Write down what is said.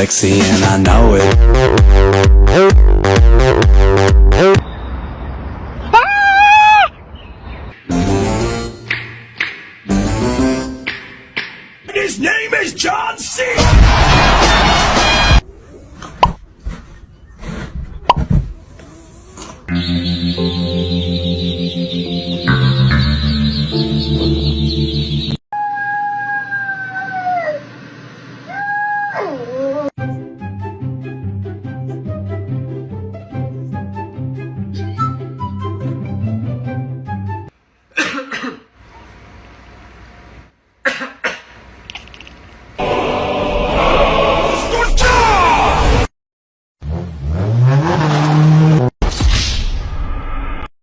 sexy and I know it. His name is John C.